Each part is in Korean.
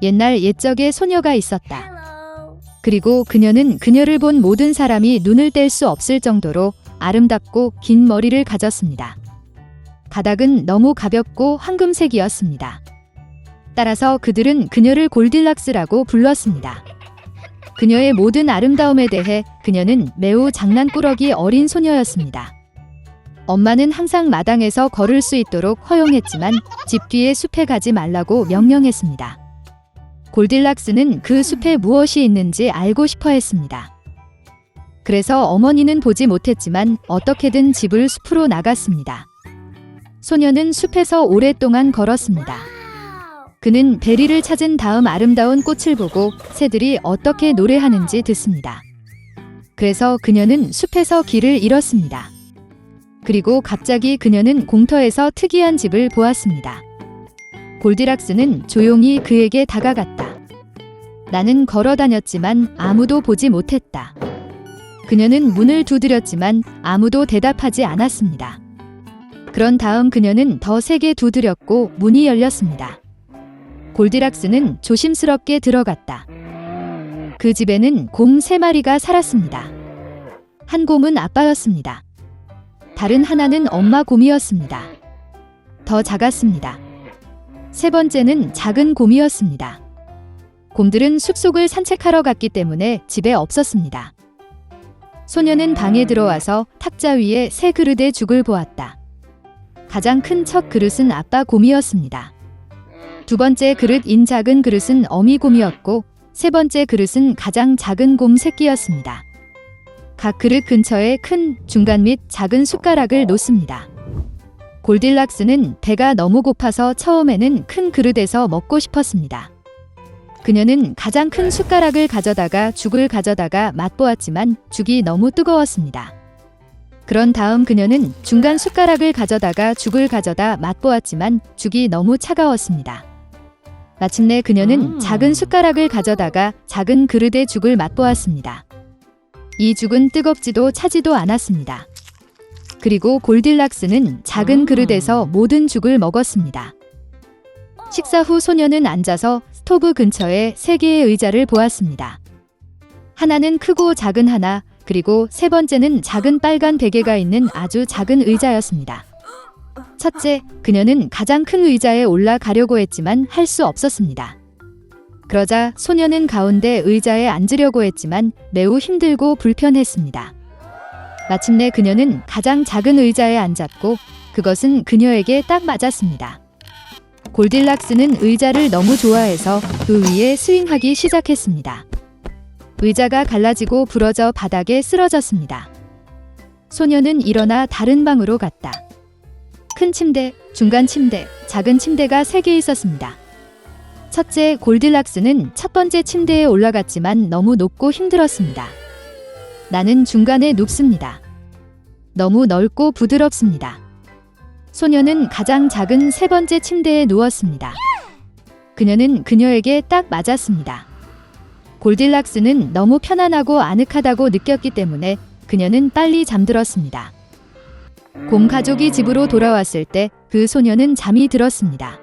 옛날 옛적에 소녀가 있었다. 그리고 그녀는 그녀를 본 모든 사람이 눈을 뗄 수 없을 정도로 아름답고 긴 머리를 가졌습니다. 가닥은 너무 가볍고 황금색이었습니다. 따라서 그들은 그녀를 골딜락스라고 불렀습니다. 그녀의 모든 아름다움에 대해 그녀는 매우 장난꾸러기 어린 소녀였습니다. 엄마는 항상 마당에서 걸을 수 있도록 허용했지만 집 뒤의 숲에 가지 말라고 명령했습니다. 골딜락스는 그 숲에 무엇이 있는지 알고 싶어 했습니다. 그래서 어머니는 보지 못했지만 어떻게든 집을 숲으로 나갔습니다. 소녀는 숲에서 오랫동안 걸었습니다. 그는 베리를 찾은 다음 아름다운 꽃을 보고 새들이 어떻게 노래하는지 듣습니다. 그래서 그녀는 숲에서 길을 잃었습니다. 그리고 갑자기 그녀는 공터에서 특이한 집을 보았습니다. 골디락스는 조용히 그에게 다가갔다. 나는 걸어 다녔지만 아무도 보지 못했다. 그녀는 문을 두드렸지만 아무도 대답하지 않았습니다. 그런 다음 그녀는 더 세게 두드렸고 문이 열렸습니다. 골디락스는 조심스럽게 들어갔다. 그 집에는 곰 3마리가 살았습니다. 한 곰은 아빠였습니다. 다른 하나는 엄마 곰이었습니다. 더 작았습니다. 세 번째는 작은 곰이었습니다. 곰들은 숲속을 산책하러 갔기 때문에 집에 없었습니다. 소녀는 방에 들어와서 탁자 위에 새 그릇의 죽을 보았다. 가장 큰 첫 그릇은 아빠 곰이었습니다. 두 번째 그릇인 작은 그릇은 어미 곰이었고 세 번째 그릇은 가장 작은 곰 새끼였습니다. 각 그릇 근처에 큰, 중간 및 작은 숟가락을 놓습니다. 골딜락스는 배가 너무 고파서 처음에는 큰 그릇에서 먹고 싶었습니다. 그녀는 가장 큰 숟가락을 가져다가 죽을 가져다가 맛보았지만 죽이 너무 뜨거웠습니다. 그런 다음 그녀는 중간 숟가락을 가져다가 죽을 가져다 맛보았지만 죽이 너무 차가웠습니다. 마침내 그녀는 작은 숟가락을 가져다가 작은 그릇의 죽을 맛보았습니다. 이 죽은 뜨겁지도 차지도 않았습니다. 그리고 골딜락스는 작은 그릇에서 모든 죽을 먹었습니다. 식사 후 소녀는 앉아서 스토브 근처에 3개의 의자를 보았습니다. 하나는 크고 작은 하나, 그리고 세 번째는 작은 빨간 베개가 있는 아주 작은 의자였습니다. 첫째, 그녀는 가장 큰 의자에 올라가려고 했지만 할 수 없었습니다. 그러자 소녀는 가운데 의자에 앉으려고 했지만 매우 힘들고 불편했습니다. 마침내 그녀는 가장 작은 의자에 앉았고 그것은 그녀에게 딱 맞았습니다. 골딜락스는 의자를 너무 좋아해서 그 위에 스윙하기 시작했습니다. 의자가 갈라지고 부러져 바닥에 쓰러졌습니다. 소녀는 일어나 다른 방으로 갔다. 큰 침대, 중간 침대, 작은 침대가 3개 있었습니다. 첫째, 골딜락스는 첫 번째 침대에 올라갔지만 너무 높고 힘들었습니다. 나는 중간에 눕습니다. 너무 넓고 부드럽습니다. 소녀는 가장 작은 세 번째 침대에 누웠습니다. 그녀는 그녀에게 딱 맞았습니다. 골딜락스는 너무 편안하고 아늑하다고 느꼈기 때문에 그녀는 빨리 잠들었습니다. 곰 가족이 집으로 돌아왔을 때 그 소녀는 잠이 들었습니다.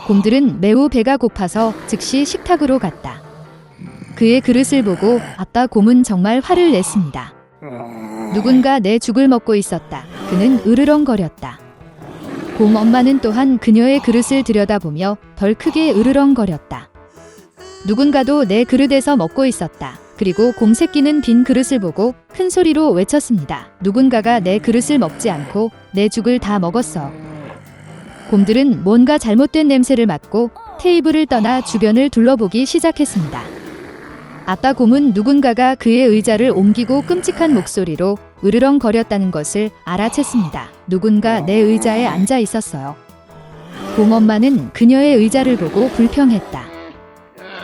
곰들은 매우 배가 고파서 즉시 식탁으로 갔다. 그의 그릇을 보고 아빠 곰은 정말 화를 냈습니다. 누군가 내 죽을 먹고 있었다. 그는 으르렁거렸다. 곰 엄마는 또한 그녀의 그릇을 들여다보며 덜 크게 으르렁거렸다. 누군가도 내 그릇에서 먹고 있었다. 그리고 곰 새끼는 빈 그릇을 보고 큰 소리로 외쳤습니다. 누군가가 내 그릇을 먹지 않고 내 죽을 다 먹었어. 곰들은 뭔가 잘못된 냄새를 맡고 테이블을 떠나 주변을 둘러보기 시작했습니다. 아빠 곰은 누군가가 그의 의자를 옮기고 끔찍한 목소리로 으르렁거렸다는 것을 알아챘습니다. 누군가 내 의자에 앉아 있었어요. 곰 엄마는 그녀의 의자를 보고 불평했다.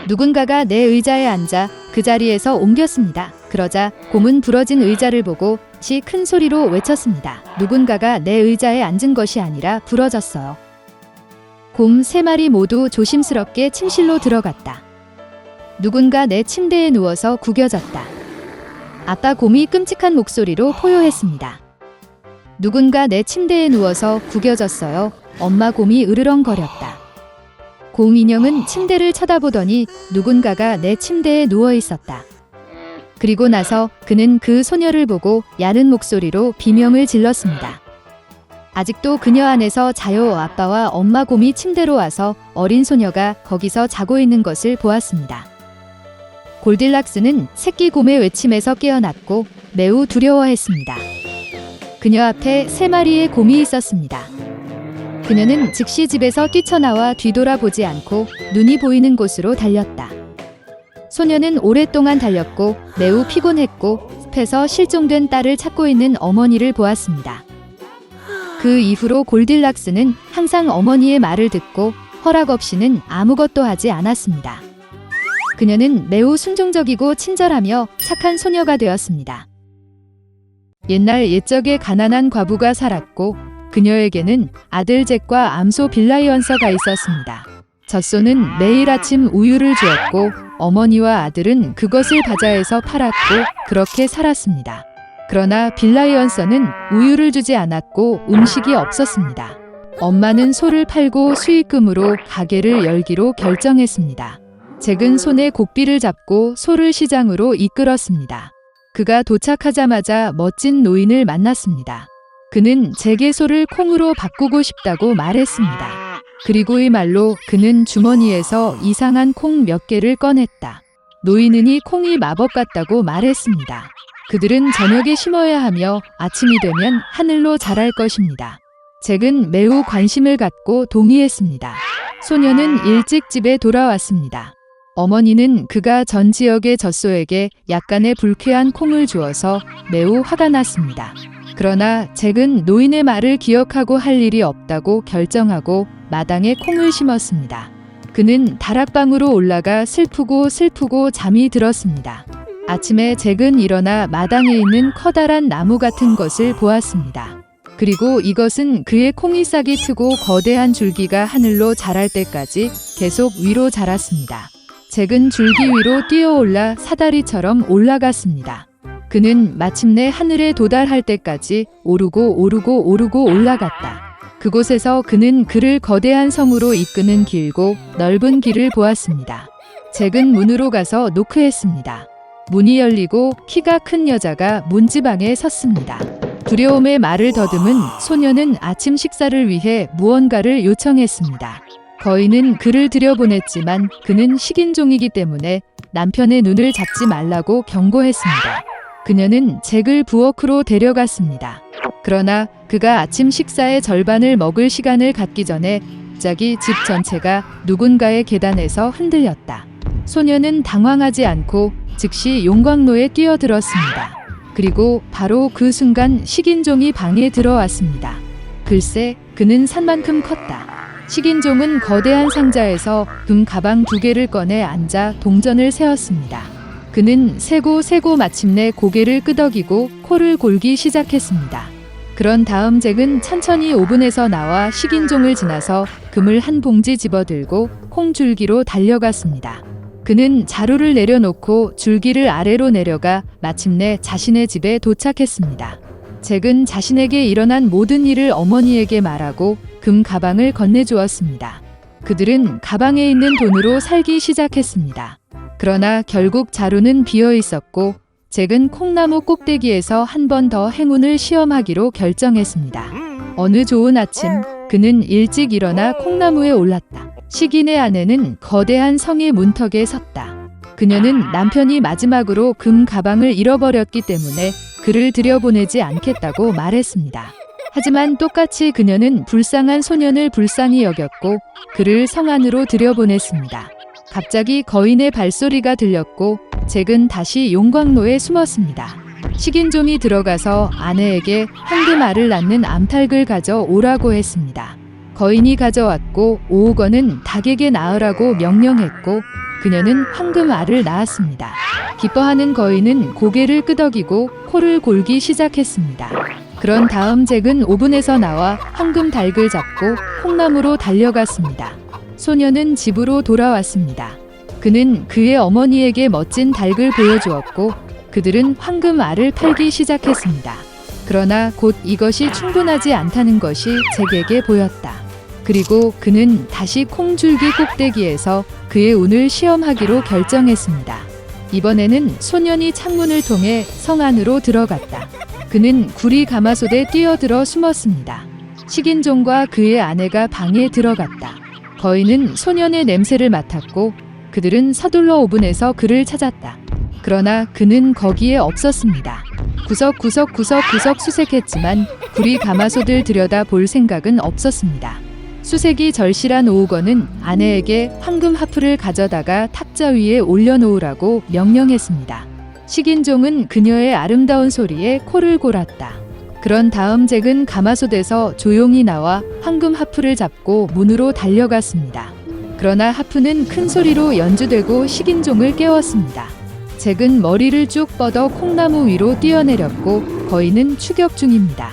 누군가가 내 의자에 앉아 그 자리에서 옮겼습니다. 그러자 곰은 부러진 의자를 보고 시 큰 소리로 외쳤습니다. 누군가가 내 의자에 앉은 것이 아니라 부러졌어요. 곰 3마리 모두 조심스럽게 침실로 들어갔다. 누군가 내 침대에 누워서 구겨졌다. 아빠 곰이 끔찍한 목소리로 포효했습니다. 누군가 내 침대에 누워서 구겨졌어요. 엄마 곰이 으르렁거렸다. 곰 인형은 침대를 쳐다보더니 누군가가 내 침대에 누워 있었다. 그리고 나서 그는 그 소녀를 보고 야른 목소리로 비명을 질렀습니다. 아직도 그녀 안에서 자요. 아빠와 엄마 곰이 침대로 와서 어린 소녀가 거기서 자고 있는 것을 보았습니다. 골딜락스는 새끼 곰의 외침에서 깨어났고 매우 두려워했습니다. 그녀 앞에 3마리의 곰이 있었습니다. 그녀는 즉시 집에서 뛰쳐나와 뒤돌아보지 않고 눈이 보이는 곳으로 달렸다. 소녀는 오랫동안 달렸고 매우 피곤했고 숲에서 실종된 딸을 찾고 있는 어머니를 보았습니다. 그 이후로 골딜락스는 항상 어머니의 말을 듣고 허락 없이는 아무것도 하지 않았습니다. 그녀는 매우 순종적이고 친절하며 착한 소녀가 되었습니다. 옛날 옛적에 가난한 과부가 살았고 그녀에게는 아들 잭과 암소 빌라이언서가 있었습니다. 젖소는 매일 아침 우유를 주었고 어머니와 아들은 그것을 바자에서 팔았고 그렇게 살았습니다. 그러나 빌라이언서는 우유를 주지 않았고 음식이 없었습니다. 엄마는 소를 팔고 수익금으로 가게를 열기로 결정했습니다. 잭은 손에 고삐를 잡고 소를 시장으로 이끌었습니다. 그가 도착하자마자 멋진 노인을 만났습니다. 그는 잭의 소를 콩으로 바꾸고 싶다고 말했습니다. 그리고 이 말로 그는 주머니에서 이상한 콩 몇 개를 꺼냈다. 노인은 이 콩이 마법 같다고 말했습니다. 그들은 저녁에 심어야 하며 아침이 되면 하늘로 자랄 것입니다. 잭은 매우 관심을 갖고 동의했습니다. 소녀는 일찍 집에 돌아왔습니다. 어머니는 그가 전 지역의 젖소에게 약간의 불쾌한 콩을 주어서 매우 화가 났습니다. 그러나 잭은 노인의 말을 기억하고 할 일이 없다고 결정하고 마당에 콩을 심었습니다. 그는 다락방으로 올라가 슬프고 잠이 들었습니다. 아침에 잭은 일어나 마당에 있는 커다란 나무 같은 것을 보았습니다. 그리고 이것은 그의 콩이 싹이 트고 거대한 줄기가 하늘로 자랄 때까지 계속 위로 자랐습니다. 잭은 줄기 위로 뛰어올라 사다리처럼 올라갔습니다. 그는 마침내 하늘에 도달할 때까지 오르고 올라갔다. 그곳에서 그는 그를 거대한 성으로 이끄는 길고 넓은 길을 보았습니다. 잭은 문으로 가서 노크했습니다. 문이 열리고 키가 큰 여자가 문지방에 섰습니다. 두려움에 말을 더듬은 소녀는 아침 식사를 위해 무언가를 요청했습니다. 거인은 그를 들여보냈지만 그는 식인종이기 때문에 남편의 눈을 잡지 말라고 경고했습니다. 그녀는 잭을 부엌으로 데려갔습니다. 그러나 그가 아침 식사의 절반을 먹을 시간을 갖기 전에 갑자기 집 전체가 누군가의 계단에서 흔들렸다. 소녀는 당황하지 않고 즉시 용광로에 뛰어들었습니다. 그리고 바로 그 순간 식인종이 방에 들어왔습니다. 글쎄, 그는 산만큼 컸다. 식인종은 거대한 상자에서 금 가방 2개를 꺼내 앉아 동전을 세었습니다. 그는 세고 마침내 고개를 끄덕이고 코를 골기 시작했습니다. 그런 다음 잭은 천천히 오븐에서 나와 식인종을 지나서 금을 한 봉지 집어들고 콩줄기로 달려갔습니다. 그는 자루를 내려놓고 줄기를 아래로 내려가 마침내 자신의 집에 도착했습니다. 잭은 자신에게 일어난 모든 일을 어머니에게 말하고 금 가방을 건네주었습니다. 그들은 가방에 있는 돈으로 살기 시작했습니다. 그러나 결국 자루는 비어 있었고 잭은 콩나무 꼭대기에서 한 번 더 행운을 시험하기로 결정했습니다. 어느 좋은 아침 그는 일찍 일어나 콩나무에 올랐다. 식인의 아내는 거대한 성의 문턱에 섰다. 그녀는 남편이 마지막으로 금 가방을 잃어버렸기 때문에 그를 들여보내지 않겠다고 말했습니다. 하지만 똑같이 그녀는 불쌍한 소년을 불쌍히 여겼고 그를 성 안으로 들여보냈습니다. 갑자기 거인의 발소리가 들렸고 잭은 다시 용광로에 숨었습니다. 식인종이 들어가서 아내에게 황금알을 낳는 암탉을 가져오라고 했습니다. 거인이 가져왔고 5억원은 닭에게 낳으라고 명령했고 그녀는 황금알을 낳았습니다. 기뻐하는 거인은 고개를 끄덕이고 코를 골기 시작했습니다. 그런 다음 잭은 오븐에서 나와 황금 닭을 잡고 콩나무로 달려갔습니다. 소녀는 집으로 돌아왔습니다. 그는 그의 어머니에게 멋진 닭을 보여주었고 그들은 황금알을 팔기 시작했습니다. 그러나 곧 이것이 충분하지 않다는 것이 잭에게 보였다. 그리고 그는 다시 콩줄기 꼭대기에서 그의 운을 시험하기로 결정했습니다. 이번에는 소년이 창문을 통해 성 안으로 들어갔다. 그는 구리 가마솥에 뛰어들어 숨었습니다. 식인종과 그의 아내가 방에 들어갔다. 거인은 소년의 냄새를 맡았고 그들은 서둘러 오븐에서 그를 찾았다. 그러나 그는 거기에 없었습니다. 구석구석 수색했지만 구리 가마솥을 들여다 볼 생각은 없었습니다. 수색이 절실한 오우건은 아내에게 황금 하프를 가져다가 탁자 위에 올려놓으라고 명령했습니다. 식인종은 그녀의 아름다운 소리에 코를 골았다. 그런 다음 잭은 가마솥에서 조용히 나와 황금 하프를 잡고 문으로 달려갔습니다. 그러나 하프는 큰 소리로 연주되고 식인종을 깨웠습니다. 잭은 머리를 쭉 뻗어 콩나무 위로 뛰어내렸고 거인은 추격 중입니다.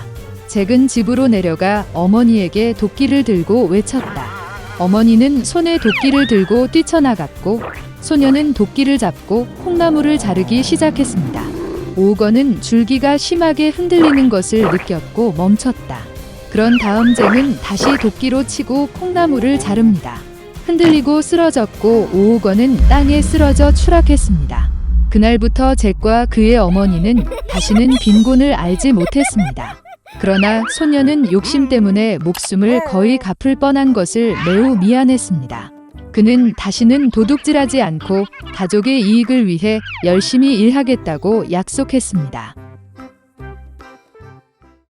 잭은 집으로 내려가 어머니에게 도끼를 들고 외쳤다. 어머니는 손에 도끼를 들고 뛰쳐나갔고 소녀는 도끼를 잡고 콩나무를 자르기 시작했습니다. 오우건은 줄기가 심하게 흔들리는 것을 느꼈고 멈췄다. 그런 다음 잭은 다시 도끼로 치고 콩나무를 자릅니다. 흔들리고 쓰러졌고 오우건은 땅에 쓰러져 추락했습니다. 그날부터 잭과 그의 어머니는 다시는 빈곤을 알지 못했습니다. 그러나 소녀는 욕심 때문에 목숨을 거의 갚을 뻔한 것을 매우 미안했습니다. 그는 다시는 도둑질하지 않고 가족의 이익을 위해 열심히 일하겠다고 약속했습니다.